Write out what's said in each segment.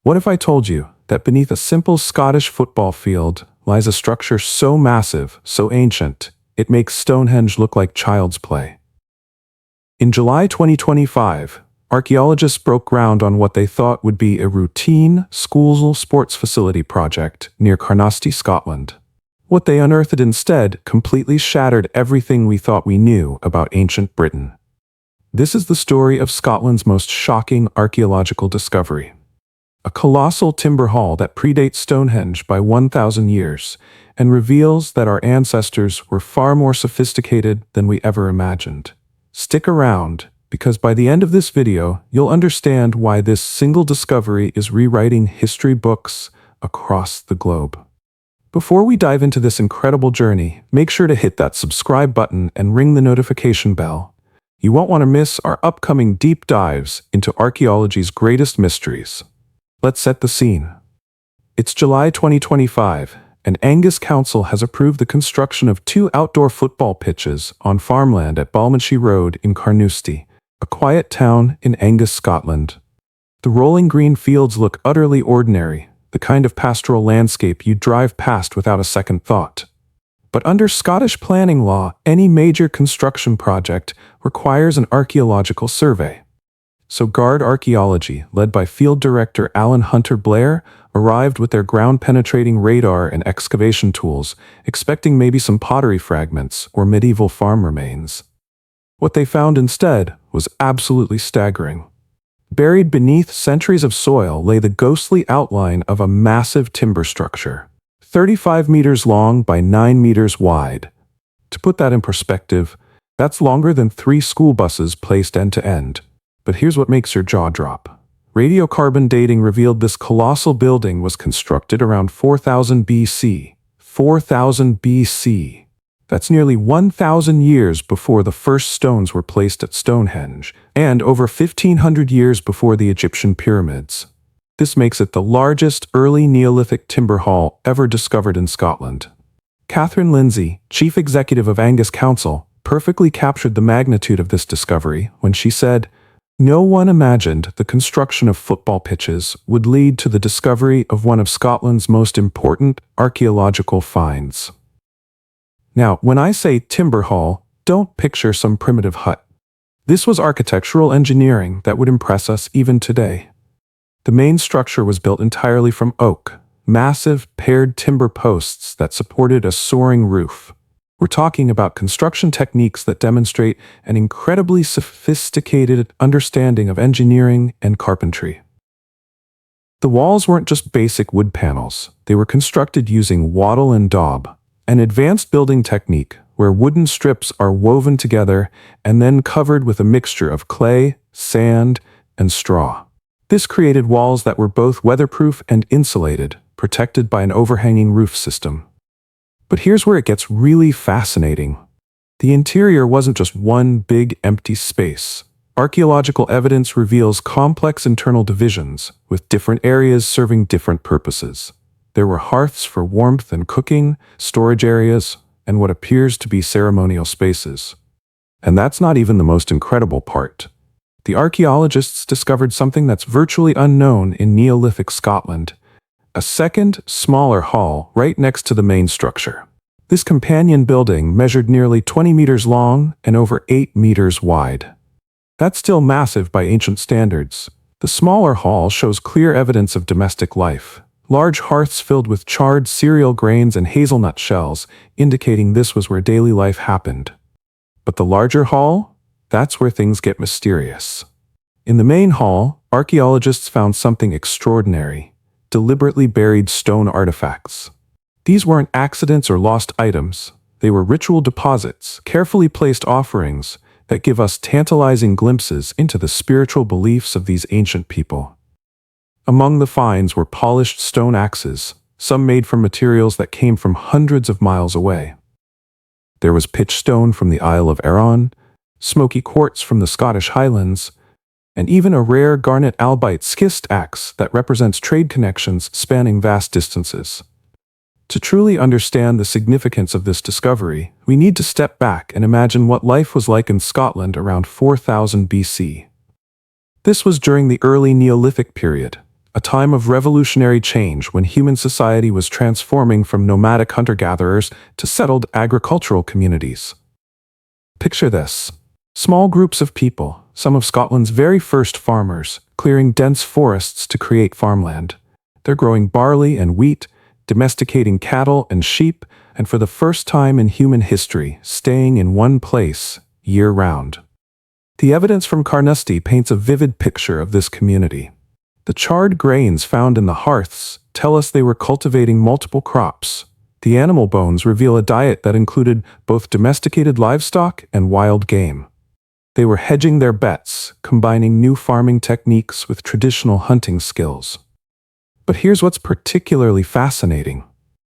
What if I told you that beneath a simple Scottish football field lies a structure so massive, so ancient, it makes Stonehenge look like child's play? In July 2025, archaeologists broke ground on what they thought would be a routine school sports facility project near Carnoustie, Scotland. What they unearthed instead completely shattered everything we thought we knew about ancient Britain. This is the story of Scotland's most shocking archaeological discovery. A colossal timber hall that predates Stonehenge by 1,000 years and reveals that our ancestors were far more sophisticated than we ever imagined. Stick around, because by the end of this video, you'll understand why this single discovery is rewriting history books across the globe. Before we dive into this incredible journey, make sure to hit that subscribe button and ring the notification bell. You won't want to miss our upcoming deep dives into archaeology's greatest mysteries. Let's set the scene. It's July 2025, and Angus Council has approved the construction of 2 outdoor football pitches on farmland at Balmansea Road in Carnoustie, a quiet town in Angus, Scotland. The rolling green fields look utterly ordinary, the kind of pastoral landscape you'd drive past without a second thought. But under Scottish planning law, any major construction project requires an archaeological survey. So Guard Archaeology, led by Field Director Alan Hunter-Blair, arrived with their ground-penetrating radar and excavation tools, expecting maybe some pottery fragments or medieval farm remains. What they found instead was absolutely staggering. Buried beneath centuries of soil lay the ghostly outline of a massive timber structure, 35 meters long by 9 meters wide. To put that in perspective, that's longer than 3 school buses placed end to end. But here's what makes your jaw drop. Radiocarbon dating revealed this colossal building was constructed around 4000 BC. 4000 BC. That's nearly 1,000 years before the first stones were placed at Stonehenge, and over 1,500 years before the Egyptian pyramids. This makes it the largest early Neolithic timber hall ever discovered in Scotland. Catherine Lindsay, chief executive of Angus Council, perfectly captured the magnitude of this discovery when she said, "No one imagined the construction of football pitches would lead to the discovery of one of Scotland's most important archaeological finds." Now, when I say timber hall, don't picture some primitive hut. This was architectural engineering that would impress us even today. The main structure was built entirely from oak, massive paired timber posts that supported a soaring roof. We're talking about construction techniques that demonstrate an incredibly sophisticated understanding of engineering and carpentry. The walls weren't just basic wood panels. They were constructed using wattle and daub, an advanced building technique where wooden strips are woven together and then covered with a mixture of clay, sand, and straw. This created walls that were both weatherproof and insulated, protected by an overhanging roof system. But here's where it gets really fascinating. The interior wasn't just one big empty space. Archaeological evidence reveals complex internal divisions, with different areas serving different purposes. There were hearths for warmth and cooking, storage areas, and what appears to be ceremonial spaces. And that's not even the most incredible part. The archaeologists discovered something that's virtually unknown in Neolithic Scotland: a second, smaller hall right next to the main structure. This companion building measured nearly 20 meters long and over 8 meters wide. That's still massive by ancient standards. The smaller hall shows clear evidence of domestic life. Large hearths filled with charred cereal grains and hazelnut shells, indicating this was where daily life happened. But the larger hall? That's where things get mysterious. In the main hall, archaeologists found something extraordinary: deliberately buried stone artifacts. These weren't accidents or lost items. They were ritual deposits, carefully placed offerings that give us tantalizing glimpses into the spiritual beliefs of these ancient people. Among the finds were polished stone axes, some made from materials that came from hundreds of miles away. There was pitch stone from the Isle of Arran, smoky quartz from the Scottish Highlands, and even a rare garnet albite schist axe that represents trade connections spanning vast distances. To truly understand the significance of this discovery, we need to step back and imagine what life was like in Scotland around 4000 BC. This was during the early Neolithic period, a time of revolutionary change when human society was transforming from nomadic hunter-gatherers to settled agricultural communities. Picture this. Small groups of people, some of Scotland's very first farmers, clearing dense forests to create farmland. They're growing barley and wheat, domesticating cattle and sheep, and for the first time in human history, staying in one place, year-round. The evidence from Carnoustie paints a vivid picture of this community. The charred grains found in the hearths tell us they were cultivating multiple crops. The animal bones reveal a diet that included both domesticated livestock and wild game. They were hedging their bets, combining new farming techniques with traditional hunting skills. But here's what's particularly fascinating.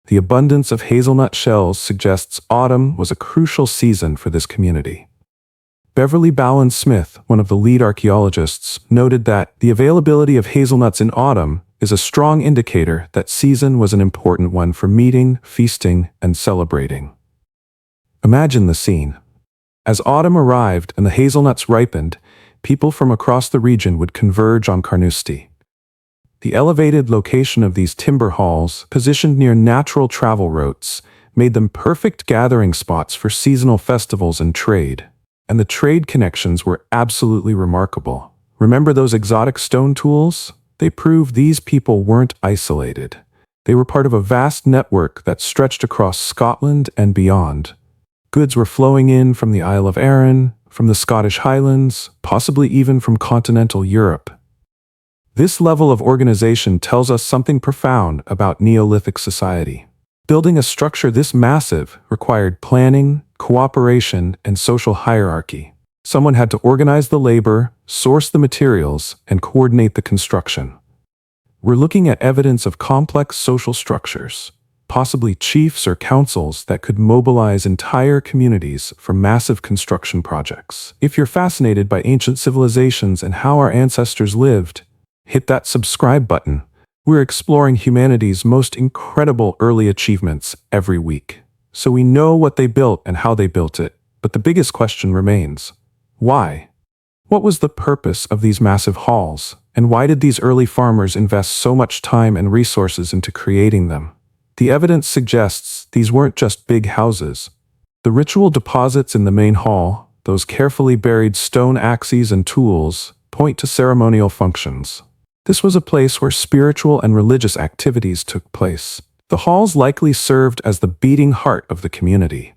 The abundance of hazelnut shells suggests autumn was a crucial season for this community. Beverly Ballin Smith, one of the lead archaeologists, noted that the availability of hazelnuts in autumn is a strong indicator that season was an important one for meeting, feasting, and celebrating. Imagine the scene. As autumn arrived and the hazelnuts ripened, people from across the region would converge on Carnoustie. The elevated location of these timber halls, positioned near natural travel routes, made them perfect gathering spots for seasonal festivals and trade. And the trade connections were absolutely remarkable. Remember those exotic stone tools? They prove these people weren't isolated. They were part of a vast network that stretched across Scotland and beyond. Goods were flowing in from the Isle of Arran, from the Scottish Highlands, possibly even from continental Europe. This level of organization tells us something profound about Neolithic society. Building a structure this massive required planning, cooperation, and social hierarchy. Someone had to organize the labor, source the materials, and coordinate the construction. We're looking at evidence of complex social structures, possibly chiefs or councils that could mobilize entire communities for massive construction projects. If you're fascinated by ancient civilizations and how our ancestors lived, hit that subscribe button. We're exploring humanity's most incredible early achievements every week. So we know what they built and how they built it, but the biggest question remains: why? What was the purpose of these massive halls, and why did these early farmers invest so much time and resources into creating them? The evidence suggests these weren't just big houses. The ritual deposits in the main hall, those carefully buried stone axes and tools, point to ceremonial functions. This was a place where spiritual and religious activities took place. The halls likely served as the beating heart of the community.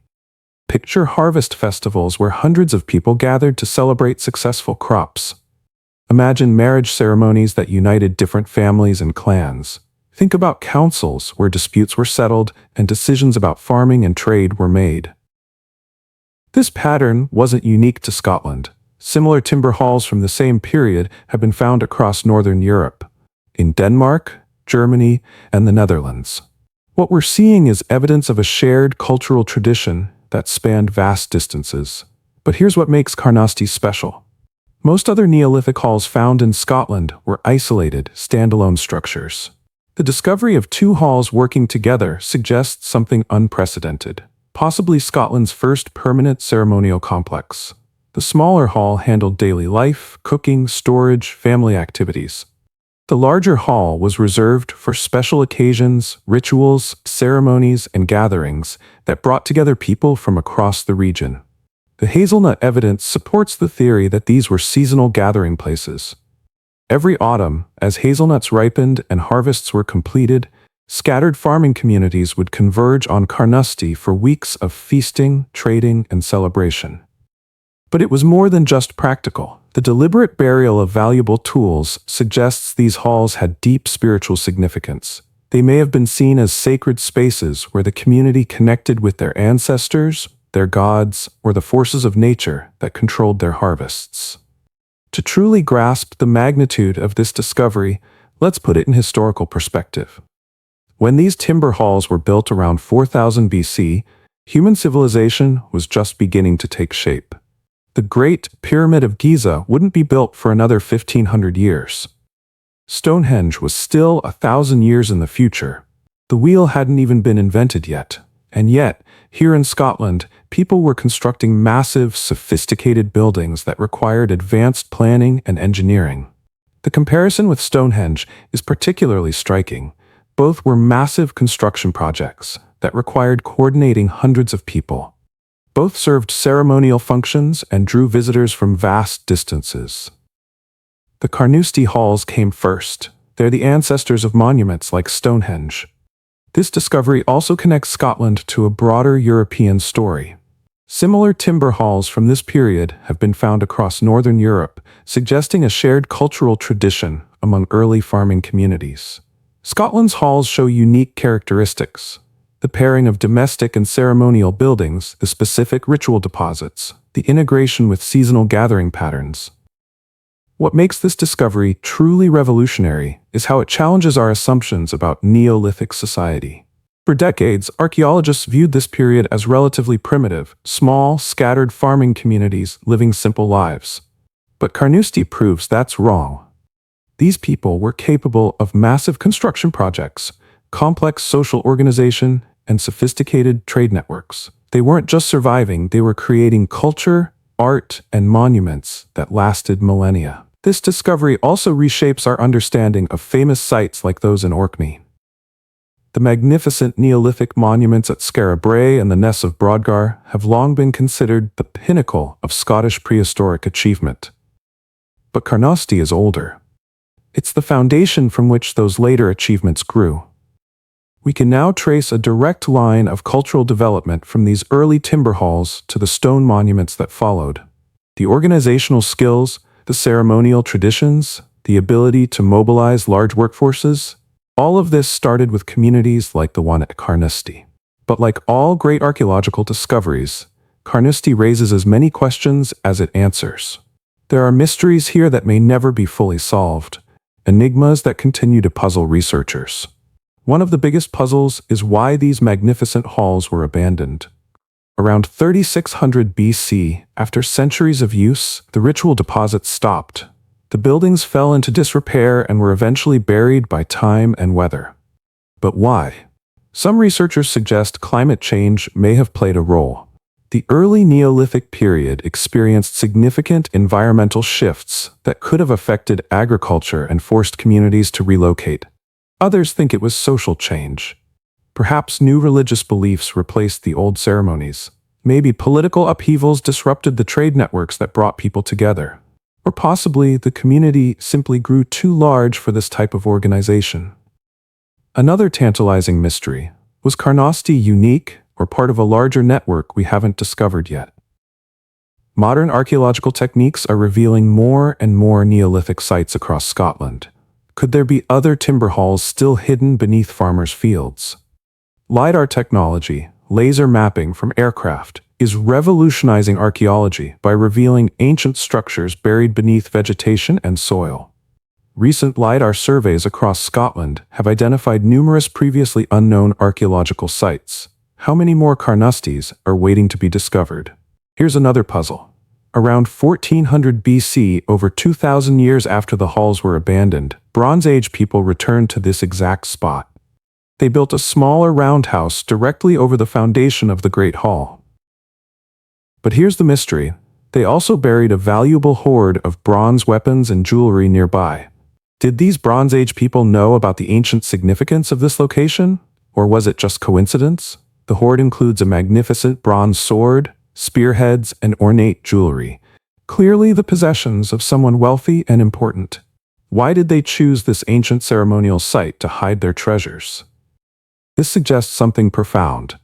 Picture harvest festivals where hundreds of people gathered to celebrate successful crops. Imagine marriage ceremonies that united different families and clans. Think about councils where disputes were settled and decisions about farming and trade were made. This pattern wasn't unique to Scotland. Similar timber halls from the same period have been found across Northern Europe, in Denmark, Germany, and the Netherlands. What we're seeing is evidence of a shared cultural tradition that spanned vast distances. But here's what makes Carnoustie special. Most other Neolithic halls found in Scotland were isolated, standalone structures. The discovery of two halls working together suggests something unprecedented, possibly Scotland's first permanent ceremonial complex. The smaller hall handled daily life, cooking, storage, family activities. The larger hall was reserved for special occasions, rituals, ceremonies, and gatherings that brought together people from across the region. The hazelnut evidence supports the theory that these were seasonal gathering places. Every autumn, as hazelnuts ripened and harvests were completed, scattered farming communities would converge on Carnoustie for weeks of feasting, trading, and celebration. But it was more than just practical. The deliberate burial of valuable tools suggests these halls had deep spiritual significance. They may have been seen as sacred spaces where the community connected with their ancestors, their gods, or the forces of nature that controlled their harvests. To truly grasp the magnitude of this discovery, let's put it in historical perspective. When these timber halls were built around 4000 BC, human civilization was just beginning to take shape. The Great Pyramid of Giza wouldn't be built for another 1500 years. Stonehenge was still 1,000 years in the future. The wheel hadn't even been invented yet. And yet, here in Scotland, people were constructing massive, sophisticated buildings that required advanced planning and engineering. The comparison with Stonehenge is particularly striking. Both were massive construction projects that required coordinating hundreds of people. Both served ceremonial functions and drew visitors from vast distances. The Carnoustie halls came first. They're the ancestors of monuments like Stonehenge. This discovery also connects Scotland to a broader European story. Similar timber halls from this period have been found across northern Europe, suggesting a shared cultural tradition among early farming communities. Scotland's halls show unique characteristics: the pairing of domestic and ceremonial buildings, the specific ritual deposits, the integration with seasonal gathering patterns. What makes this discovery truly revolutionary is how it challenges our assumptions about Neolithic society. For decades, archaeologists viewed this period as relatively primitive, small, scattered farming communities living simple lives. But Carnoustie proves that's wrong. These people were capable of massive construction projects, complex social organization, and sophisticated trade networks. They weren't just surviving, they were creating culture, art, and monuments that lasted millennia. This discovery also reshapes our understanding of famous sites like those in Orkney. The magnificent Neolithic monuments at Skara Brae and the Ness of Brodgar have long been considered the pinnacle of Scottish prehistoric achievement. But Carnoustie is older. It's the foundation from which those later achievements grew. We can now trace a direct line of cultural development from these early timber halls to the stone monuments that followed. The organizational skills, the ceremonial traditions, the ability to mobilize large workforces, all of this started with communities like the one at Carnoustie. But like all great archaeological discoveries, Carnoustie raises as many questions as it answers. There are mysteries here that may never be fully solved, enigmas that continue to puzzle researchers. One of the biggest puzzles is why these magnificent halls were abandoned. Around 3600 BC, after centuries of use, the ritual deposits stopped. The buildings fell into disrepair and were eventually buried by time and weather. But why? Some researchers suggest climate change may have played a role. The early Neolithic period experienced significant environmental shifts that could have affected agriculture and forced communities to relocate. Others think it was social change. Perhaps new religious beliefs replaced the old ceremonies. Maybe political upheavals disrupted the trade networks that brought people together. Or possibly the community simply grew too large for this type of organization. Another tantalizing mystery: was Carnoustie unique or part of a larger network we haven't discovered yet? Modern archaeological techniques are revealing more and more Neolithic sites across Scotland. Could there be other timber halls still hidden beneath farmers' fields? LiDAR technology, laser mapping from aircraft, is revolutionizing archaeology by revealing ancient structures buried beneath vegetation and soil. Recent LiDAR surveys across Scotland have identified numerous previously unknown archaeological sites. How many more Carnousties are waiting to be discovered? Here's another puzzle. Around 1400 BC, over 2,000 years after the halls were abandoned, Bronze Age people returned to this exact spot. They built a smaller roundhouse directly over the foundation of the Great Hall. But here's the mystery: they also buried a valuable hoard of bronze weapons and jewelry nearby. Did these Bronze Age people know about the ancient significance of this location? Or was it just coincidence? The hoard includes a magnificent bronze sword, spearheads, and ornate jewelry, clearly the possessions of someone wealthy and important. Why did they choose this ancient ceremonial site to hide their treasures? This suggests something profound.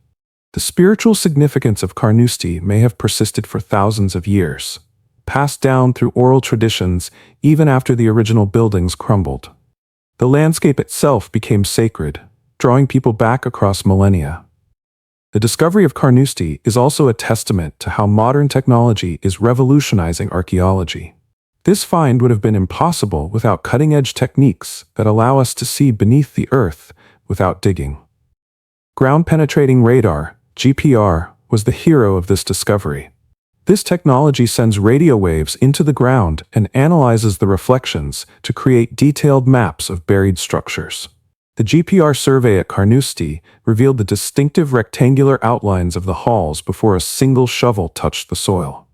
The spiritual significance of Carnoustie may have persisted for thousands of years, passed down through oral traditions even after the original buildings crumbled. The landscape itself became sacred, drawing people back across millennia. The discovery of Carnoustie is also a testament to how modern technology is revolutionizing archaeology. This find would have been impossible without cutting-edge techniques that allow us to see beneath the earth without digging. Ground-penetrating radar, GPR, was the hero of this discovery. This technology sends radio waves into the ground and analyzes the reflections to create detailed maps of buried structures. The GPR survey at Carnoustie revealed the distinctive rectangular outlines of the halls before a single shovel touched the soil.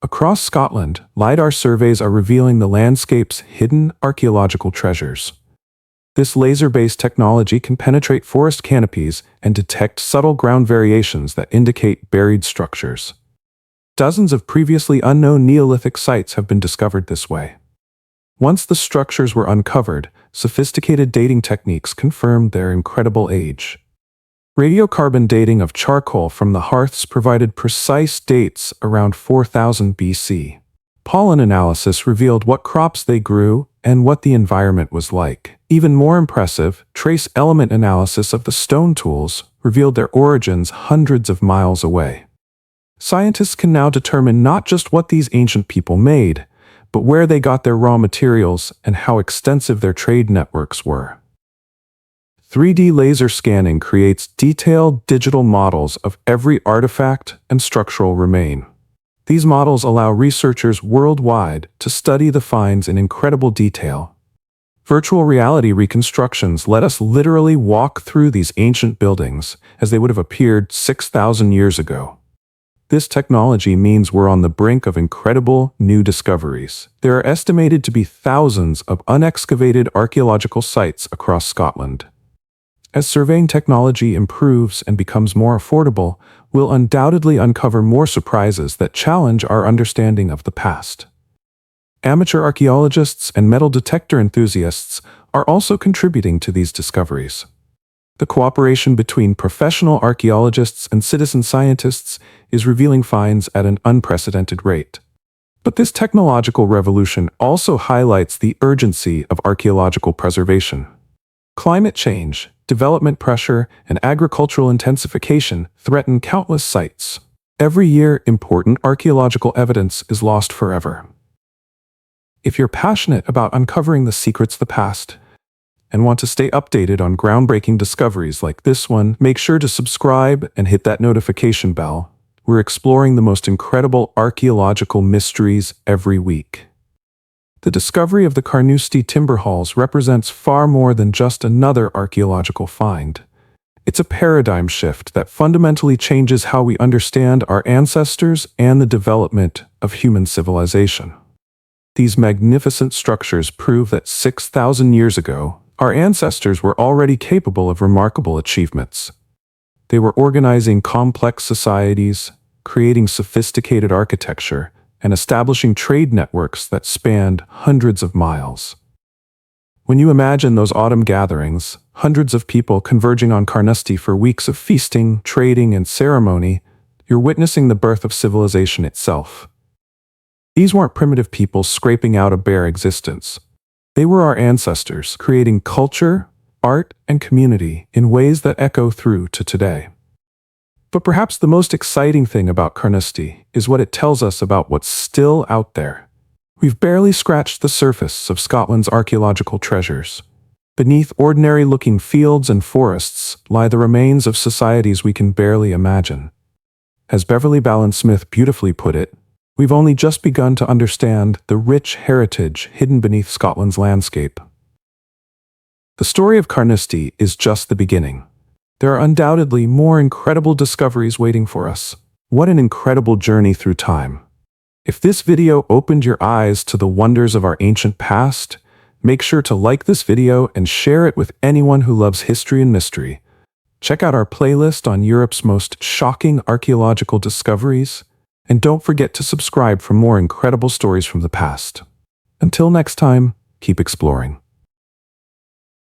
Across Scotland, LiDAR surveys are revealing the landscape's hidden archaeological treasures. This laser-based technology can penetrate forest canopies and detect subtle ground variations that indicate buried structures. Dozens of previously unknown Neolithic sites have been discovered this way. Once the structures were uncovered, sophisticated dating techniques confirmed their incredible age. Radiocarbon dating of charcoal from the hearths provided precise dates around 4000 BC. Pollen analysis revealed what crops they grew and what the environment was like. Even more impressive, trace element analysis of the stone tools revealed their origins hundreds of miles away. Scientists can now determine not just what these ancient people made, but where they got their raw materials and how extensive their trade networks were. 3D laser scanning creates detailed digital models of every artifact and structural remain. These models allow researchers worldwide to study the finds in incredible detail. Virtual reality reconstructions let us literally walk through these ancient buildings as they would have appeared 6,000 years ago. This technology means we're on the brink of incredible new discoveries. There are estimated to be thousands of unexcavated archaeological sites across Scotland. As surveying technology improves and becomes more affordable, we'll undoubtedly uncover more surprises that challenge our understanding of the past. Amateur archaeologists and metal detector enthusiasts are also contributing to these discoveries. The cooperation between professional archaeologists and citizen scientists is revealing finds at an unprecedented rate. But this technological revolution also highlights the urgency of archaeological preservation. Climate change, development pressure, and agricultural intensification threaten countless sites. Every year, important archaeological evidence is lost forever. If you're passionate about uncovering the secrets of the past and want to stay updated on groundbreaking discoveries like this one, make sure to subscribe and hit that notification bell. We're exploring the most incredible archaeological mysteries every week. The discovery of the Carnoustie timber halls represents far more than just another archaeological find. It's a paradigm shift that fundamentally changes how we understand our ancestors and the development of human civilization. These magnificent structures prove that 6,000 years ago, our ancestors were already capable of remarkable achievements. They were organizing complex societies, creating sophisticated architecture, and establishing trade networks that spanned hundreds of miles. When you imagine those autumn gatherings, hundreds of people converging on Carnoustie for weeks of feasting, trading, and ceremony, you're witnessing the birth of civilization itself. These weren't primitive people scraping out a bare existence. They were our ancestors, creating culture, art, and community in ways that echo through to today. But perhaps the most exciting thing about Carnoustie is what it tells us about what's still out there. We've barely scratched the surface of Scotland's archaeological treasures. Beneath ordinary-looking fields and forests lie the remains of societies we can barely imagine. As Beverly Balin-Smith beautifully put it, we've only just begun to understand the rich heritage hidden beneath Scotland's landscape. The story of Carnoustie is just the beginning. There are undoubtedly more incredible discoveries waiting for us. What an incredible journey through time. If this video opened your eyes to the wonders of our ancient past, make sure to like this video and share it with anyone who loves history and mystery. Check out our playlist on Europe's most shocking archaeological discoveries, and don't forget to subscribe for more incredible stories from the past. Until next time, keep exploring.